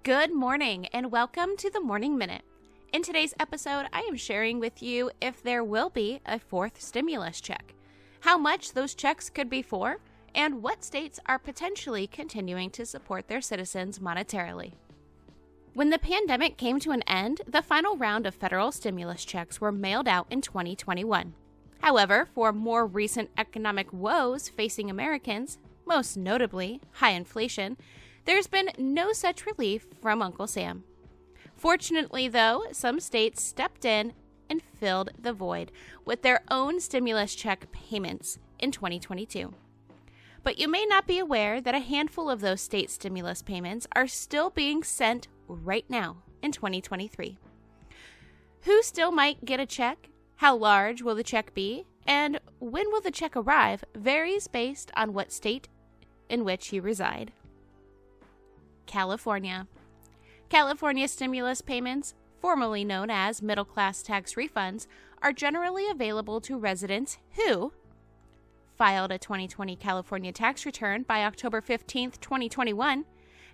Good morning and welcome to the Morning Minute. In today's episode, I am sharing with you if there will be a fourth stimulus check, how much those checks could be for, and what states are potentially continuing to support their citizens monetarily. When the pandemic came to an end, the final round of federal stimulus checks were mailed out in 2021. However, for more recent economic woes facing Americans, most notably high inflation, there's been no such relief from Uncle Sam. Fortunately, though, some states stepped in and filled the void with their own stimulus check payments in 2022. But you may not be aware that a handful of those state stimulus payments are still being sent right now in 2023. Who still might get a check? How large will the check be? And when will the check arrive varies based on what state in which you reside. California. California stimulus payments, formerly known as middle-class tax refunds, are generally available to residents who filed a 2020 California tax return by October 15, 2021,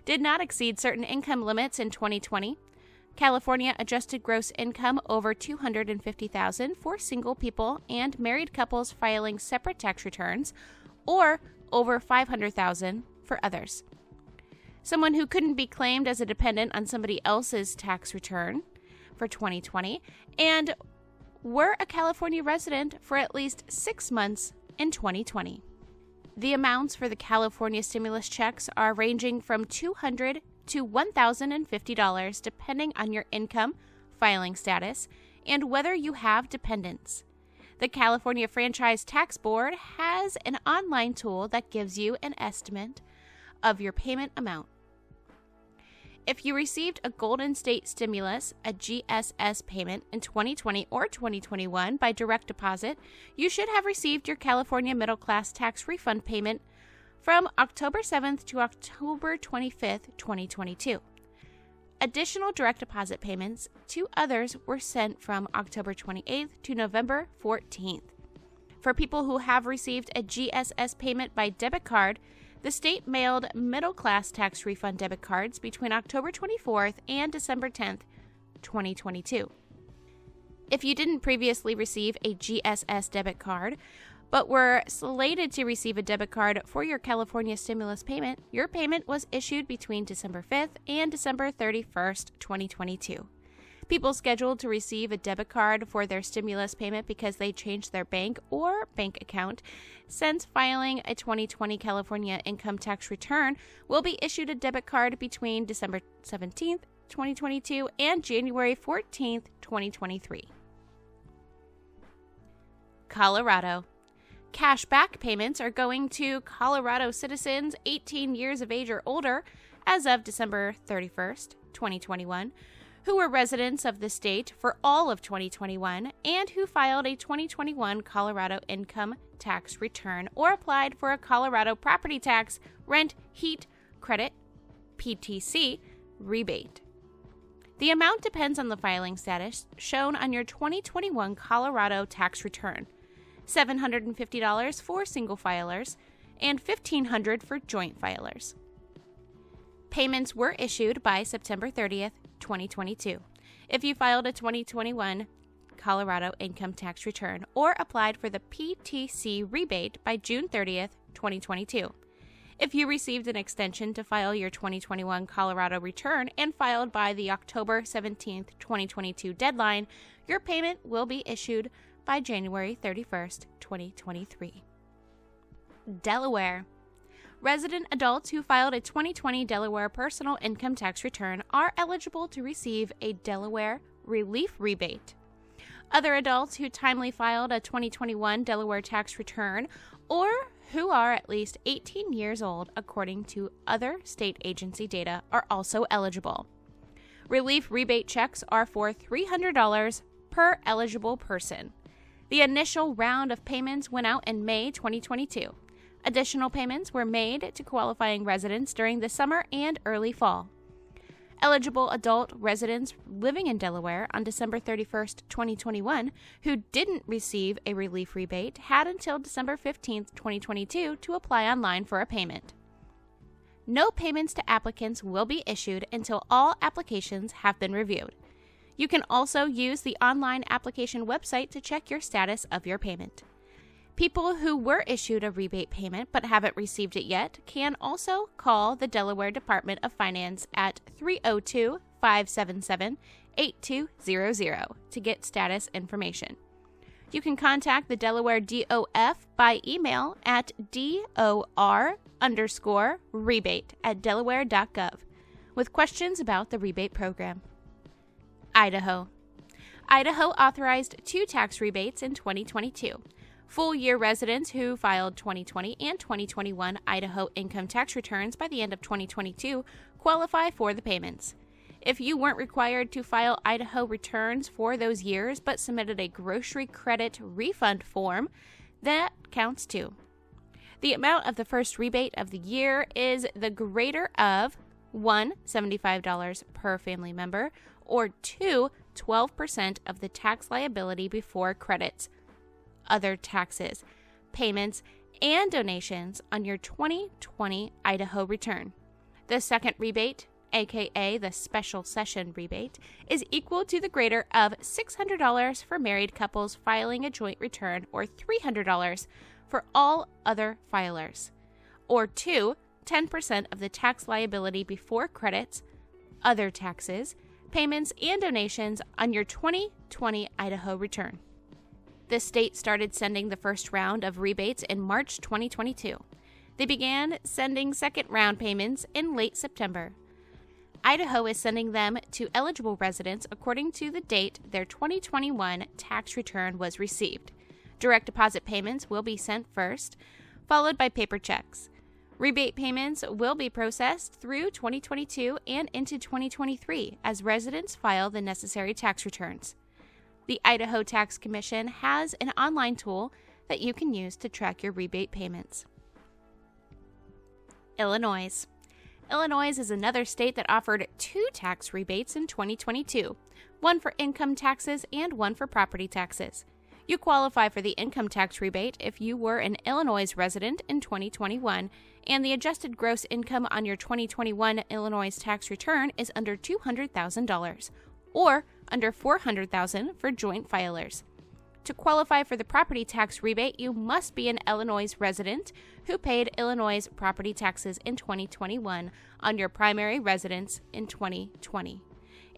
did not exceed certain income limits in 2020, California adjusted gross income over $250,000 for single people and married couples filing separate tax returns, or over $500,000 for others. Someone who couldn't be claimed as a dependent on somebody else's tax return for 2020 and were a California resident for at least 6 months in 2020. The amounts for the California stimulus checks are ranging from $200 to $1,050 depending on your income, filing status, and whether you have dependents. The California Franchise Tax Board has an online tool that gives you an estimate of your payment amount. If you received a Golden State Stimulus, a GSS payment in 2020 or 2021 by direct deposit, you should have received your California middle class tax refund payment from October 7th to October 25th, 2022. Additional direct deposit payments to others were sent from October 28th to November 14th. For people who have received a GSS payment by debit card, the state mailed middle-class tax refund debit cards between October 24th and December 10th, 2022. If you didn't previously receive a GSS debit card, but were slated to receive a debit card for your California stimulus payment, your payment was issued between December 5th and December 31st, 2022. People scheduled to receive a debit card for their stimulus payment because they changed their bank or bank account since filing a 2020 California income tax return will be issued a debit card between December 17th, 2022 and January 14th, 2023. Colorado. Cash back payments are going to Colorado citizens 18 years of age or older as of December 31st, 2021, who were residents of the state for all of 2021 and who filed a 2021 Colorado income tax return or applied for a Colorado property tax, rent, heat, credit, PTC, rebate. The amount depends on the filing status shown on your 2021 Colorado tax return, $750 for single filers and $1,500 for joint filers. Payments were issued by September 30th, 2022. If you filed a 2021 Colorado income tax return or applied for the PTC rebate by June 30th, 2022. If you received an extension to file your 2021 Colorado return and filed by the October 17th, 2022 deadline, your payment will be issued by January 31st, 2023. Delaware. Resident adults who filed a 2020 Delaware personal income tax return are eligible to receive a Delaware relief rebate. Other adults who timely filed a 2021 Delaware tax return or who are at least 18 years old according to other state agency data are also eligible. Relief rebate checks are for $300 per eligible person. The initial round of payments went out in May 2022. Additional payments were made to qualifying residents during the summer and early fall. Eligible adult residents living in Delaware on December 31st, 2021, who didn't receive a relief rebate had until December 15th, 2022 to apply online for a payment. No payments to applicants will be issued until all applications have been reviewed. You can also use the online application website to check your status of your payment. People who were issued a rebate payment but haven't received it yet can also call the Delaware Department of Finance at 302-577-8200 to get status information. You can contact the Delaware DOF by email at DOR_rebate@delaware.gov with questions about the rebate program. Idaho. Idaho authorized 2 tax rebates in 2022. Full-year residents who filed 2020 and 2021 Idaho income tax returns by the end of 2022 qualify for the payments. If you weren't required to file Idaho returns for those years but submitted a grocery credit refund form, that counts too. The amount of the first rebate of the year is the greater of 1. $75 per family member, or 2. 12% of the tax liability before credits, other taxes, payments, and donations on your 2020 Idaho return. The second rebate, aka the special session rebate, is equal to the greater of $600 for married couples filing a joint return, or $300 for all other filers, or 2. 10% of the tax liability before credits, other taxes, payments, and donations on your 2020 Idaho return. The state started sending the first round of rebates in March 2022. They began sending second round payments in late September. Idaho is sending them to eligible residents according to the date their 2021 tax return was received. Direct deposit payments will be sent first, followed by paper checks. Rebate payments will be processed through 2022 and into 2023 as residents file the necessary tax returns. The Idaho Tax Commission has an online tool that you can use to track your rebate payments. Illinois. Illinois is another state that offered 2 tax rebates in 2022, one for income taxes and one for property taxes. You qualify for the income tax rebate if you were an Illinois resident in 2021 and the adjusted gross income on your 2021 Illinois tax return is under $200,000 or under $400,000 for joint filers. To qualify for the property tax rebate, you must be an Illinois resident who paid Illinois property taxes in 2021 on your primary residence in 2020.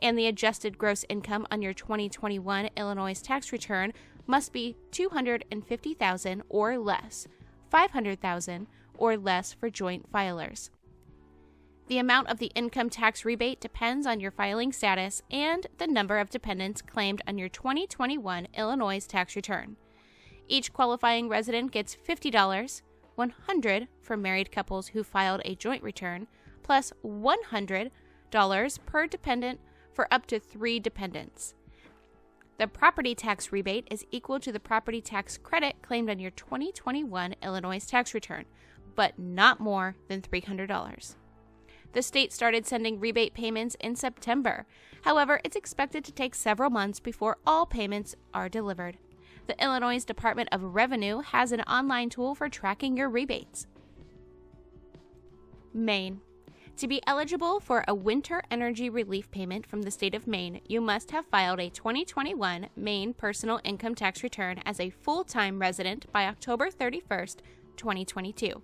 And the adjusted gross income on your 2021 Illinois tax return must be $250,000 or less, $500,000 or less for joint filers. The amount of the income tax rebate depends on your filing status and the number of dependents claimed on your 2021 Illinois tax return. Each qualifying resident gets $50, $100 for married couples who filed a joint return, plus $100 per dependent for up to 3 dependents. The property tax rebate is equal to the property tax credit claimed on your 2021 Illinois tax return, but not more than $300. The state started sending rebate payments in September. However, it's expected to take several months before all payments are delivered. The Illinois Department of Revenue has an online tool for tracking your rebates. Maine. To be eligible for a winter energy relief payment from the state of Maine, you must have filed a 2021 Maine personal income tax return as a full-time resident by October 31st, 2022.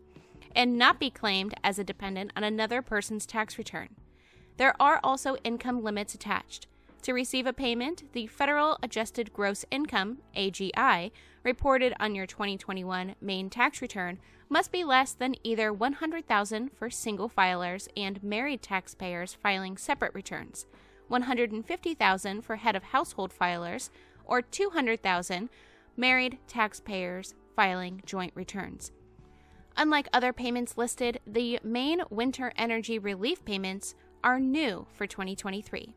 And not be claimed as a dependent on another person's tax return. There are also income limits attached. To receive a payment, the Federal Adjusted Gross Income, AGI, reported on your 2021 Maine tax return must be less than either $100,000 for single filers and married taxpayers filing separate returns, $150,000 for head of household filers, or $200,000 married taxpayers filing joint returns. Unlike other payments listed, the Maine Winter Energy Relief payments are new for 2023.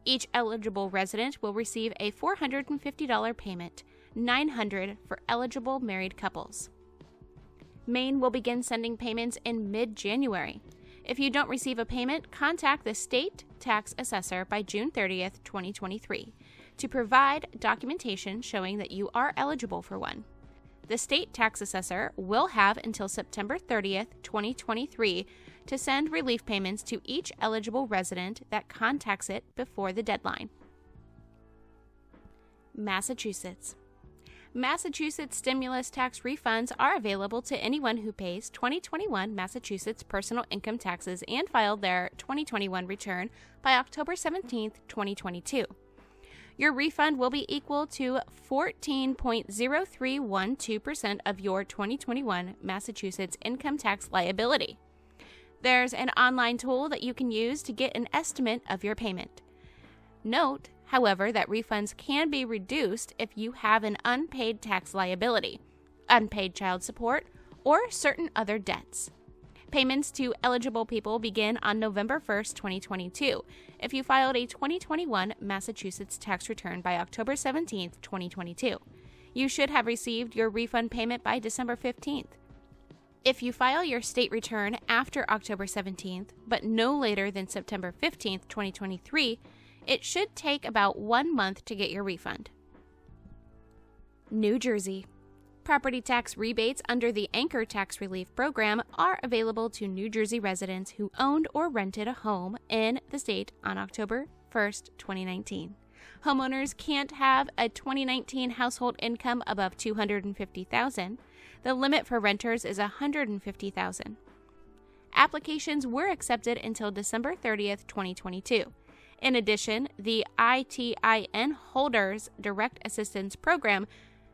Each eligible resident will receive a $450 payment, $900 for eligible married couples. Maine will begin sending payments in mid-January. If you don't receive a payment, contact the state tax assessor by June 30th, 2023 to provide documentation showing that you are eligible for one. The state tax assessor will have until September 30th, 2023 to send relief payments to each eligible resident that contacts it before the deadline. Massachusetts. Massachusetts stimulus tax refunds are available to anyone who pays 2021 Massachusetts personal income taxes and filed their 2021 return by October 17, 2022. Your refund will be equal to 14.0312% of your 2021 Massachusetts income tax liability. There's an online tool that you can use to get an estimate of your payment. Note, however, that refunds can be reduced if you have an unpaid tax liability, unpaid child support, or certain other debts. Payments to eligible people begin on November 1st, 2022, if you filed a 2021 Massachusetts tax return by October 17th, 2022. You should have received your refund payment by December 15th. If you file your state return after October 17th, but no later than September 15th, 2023, it should take about 1 month to get your refund. New Jersey. Property tax rebates under the Anchor Tax Relief Program are available to New Jersey residents who owned or rented a home in the state on October 1st, 2019. Homeowners can't have a 2019 household income above $250,000. The limit for renters is $150,000. Applications were accepted until December 30th, 2022. In addition, the ITIN Holders Direct Assistance Program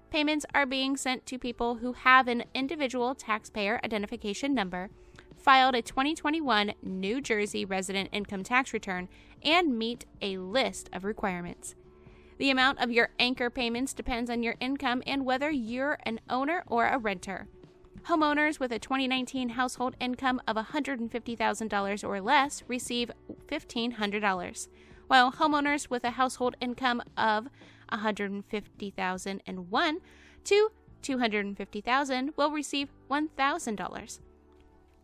payments are being sent to people who have an individual taxpayer identification number, filed a 2021 New Jersey resident income tax return, and meet a list of requirements. The amount of your anchor payments depends on your income and whether you're an owner or a renter. Homeowners with a 2019 household income of $150,000 or less receive $1,500, while homeowners with a household income of $150,001 to $250,000 will receive $1,000.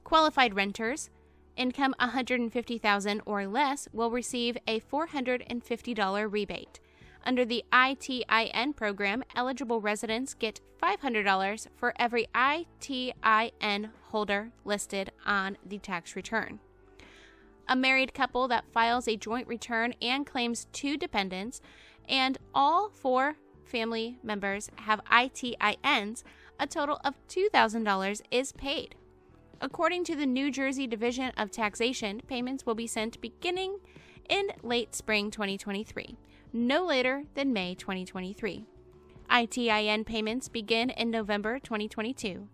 Qualified renters, income $150,000 or less, will receive a $450 rebate. Under the ITIN program, eligible residents get $500 for every ITIN holder listed on the tax return. A married couple that files a joint return and claims 2 dependents, and all 4 family members have ITINs, a total of $2,000 is paid. According to the New Jersey Division of Taxation, payments will be sent beginning in late spring 2023, no later than May 2023. ITIN payments begin in November 2022.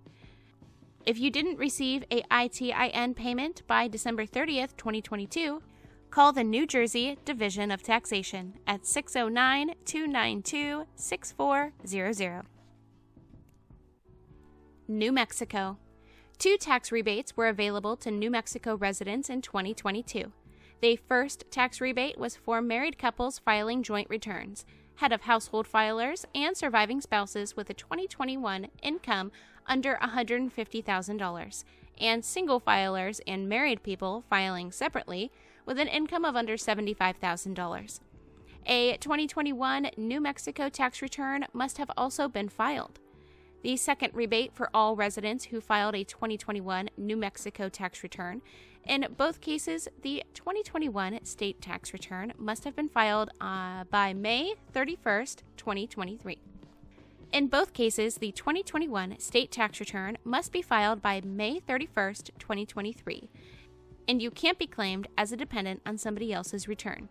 If you didn't receive a ITIN payment by December 30th, 2022, call the New Jersey Division of Taxation at 609-292-6400. New Mexico. 2 tax rebates were available to New Mexico residents in 2022. The first tax rebate was for married couples filing joint returns, head of household filers, and surviving spouses with a 2021 income under $150,000, and single filers and married people filing separately with an income of under $75,000. A 2021 New Mexico tax return must have also been filed. The second rebate for all residents who filed a 2021 New Mexico tax return. In both cases, the 2021 state tax return must have been filed by May 31st, 2023. In both cases, the 2021 state tax return must be filed by May 31st, 2023, and you can't be claimed as a dependent on somebody else's return.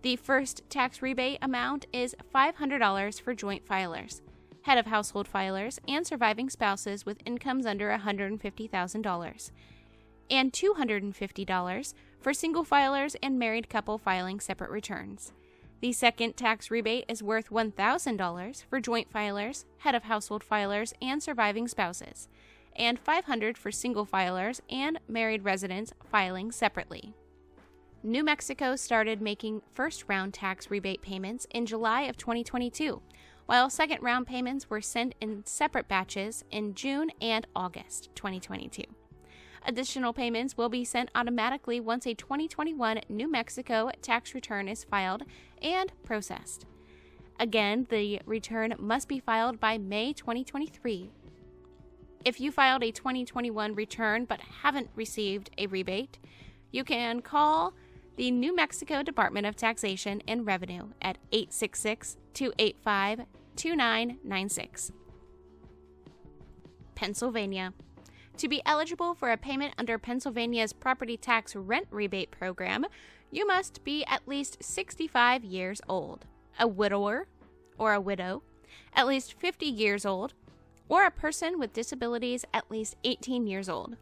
The first tax rebate amount is $500 for joint filers, head of household filers, and surviving spouses with incomes under $150,000, and $250 for single filers and married couple filing separate returns. The second tax rebate is worth $1,000 for joint filers, head of household filers, and surviving spouses, and $500 for single filers and married residents filing separately. New Mexico started making first-round tax rebate payments in July of 2022, while second-round payments were sent in separate batches in June and August 2022. Additional payments will be sent automatically once a 2021 New Mexico tax return is filed and processed. Again, the return must be filed by May 2023. If you filed a 2021 return but haven't received a rebate, you can call the New Mexico Department of Taxation and Revenue at 866-285-2996. Pennsylvania. To be eligible for a payment under Pennsylvania's property tax rent rebate program, you must be at least 65 years old, a widower or a widow, at least 50 years old, or a person with disabilities at least 18 years old.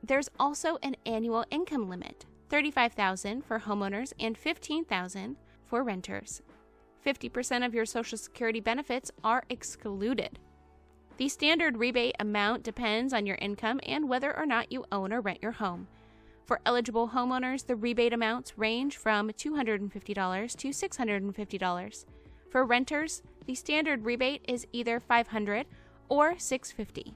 There's also an annual income limit, $35,000 for homeowners and $15,000 for renters. 50% of your Social Security benefits are excluded. The standard rebate amount depends on your income and whether or not you own or rent your home. For eligible homeowners, the rebate amounts range from $250 to $650. For renters, the standard rebate is either $500 or $650.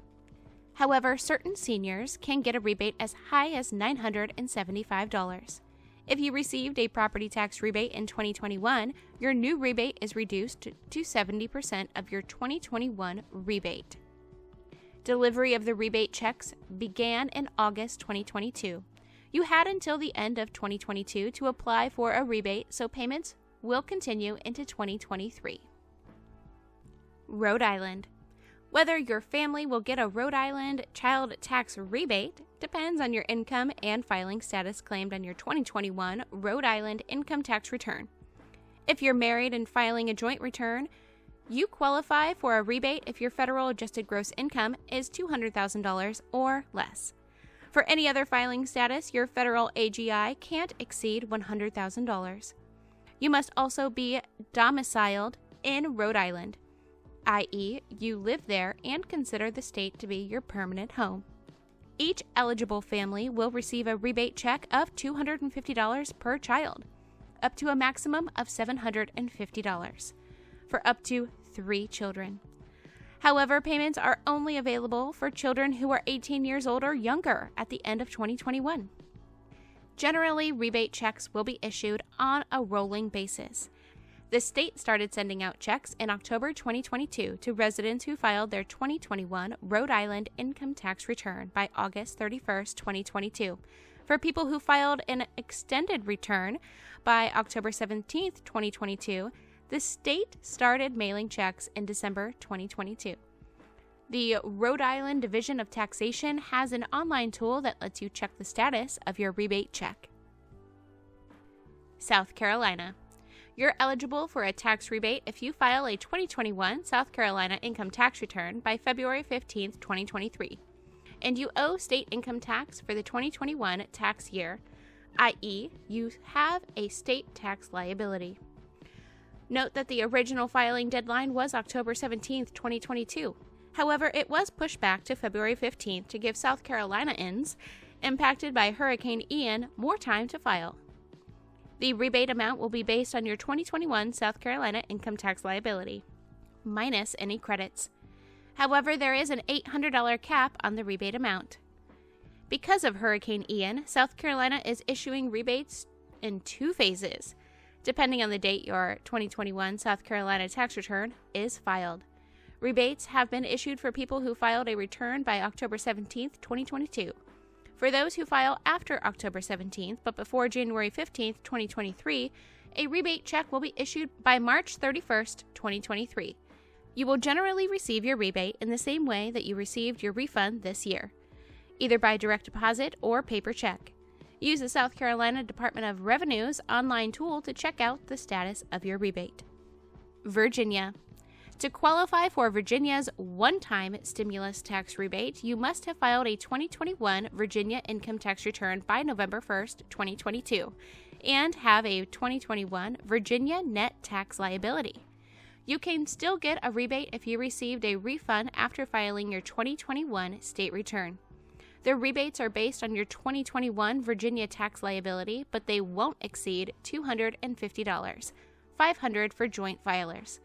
However, certain seniors can get a rebate as high as $975. If you received a property tax rebate in 2021, your new rebate is reduced to 70% of your 2021 rebate. Delivery of the rebate checks began in August 2022. You had until the end of 2022 to apply for a rebate, so payments will continue into 2023. Rhode Island. Whether your family will get a Rhode Island child tax rebate depends on your income and filing status claimed on your 2021 Rhode Island income tax return. If you're married and filing a joint return, you qualify for a rebate if your federal adjusted gross income is $200,000 or less. For any other filing status, your federal AGI can't exceed $100,000. You must also be domiciled in Rhode Island, i.e., you live there and consider the state to be your permanent home. Each eligible family will receive a rebate check of $250 per child, up to a maximum of $750, for up to 3 children. However, payments are only available for children who are 18 years old or younger at the end of 2021. Generally, rebate checks will be issued on a rolling basis. The state started sending out checks in October 2022 to residents who filed their 2021 Rhode Island income tax return by August 31, 2022. For people who filed an extended return by October 17, 2022, the state started mailing checks in December 2022. The Rhode Island Division of Taxation has an online tool that lets you check the status of your rebate check. South Carolina. You're eligible for a tax rebate if you file a 2021 South Carolina income tax return by February 15, 2023, and you owe state income tax for the 2021 tax year, i.e., you have a state tax liability. Note that the original filing deadline was October 17, 2022. However, it was pushed back to February 15 to give South Carolinians impacted by Hurricane Ian more time to file. The rebate amount will be based on your 2021 South Carolina income tax liability, minus any credits. However, there is an $800 cap on the rebate amount. Because of Hurricane Ian, South Carolina is issuing rebates in 2 phases, depending on the date your 2021 South Carolina tax return is filed. Rebates have been issued for people who filed a return by October 17, 2022. For those who file after October 17th but before January 15th, 2023, a rebate check will be issued by March 31st, 2023. You will generally receive your rebate in the same way that you received your refund this year, either by direct deposit or paper check. Use the South Carolina Department of Revenue's online tool to check out the status of your rebate. Virginia. To qualify for Virginia's one-time stimulus tax rebate, you must have filed a 2021 Virginia income tax return by November 1st, 2022, and have a 2021 Virginia net tax liability. You can still get a rebate if you received a refund after filing your 2021 state return. The rebates are based on your 2021 Virginia tax liability, but they won't exceed $250, $500 for joint filers.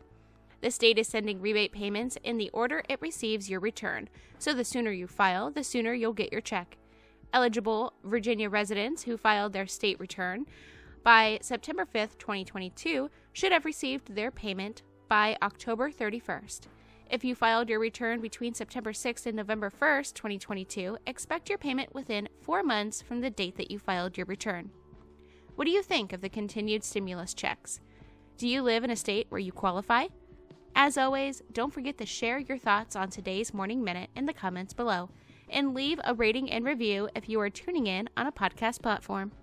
The state is sending rebate payments in the order it receives your return, so the sooner you file, the sooner you'll get your check. Eligible Virginia residents who filed their state return by September 5th, 2022 should have received their payment by October 31st. If you filed your return between September 6th and November 1st, 2022, expect your payment within 4 months from the date that you filed your return. What do you think of the continued stimulus checks? Do you live in a state where you qualify? As always, don't forget to share your thoughts on today's Morning Minute in the comments below, and leave a rating and review if you are tuning in on a podcast platform.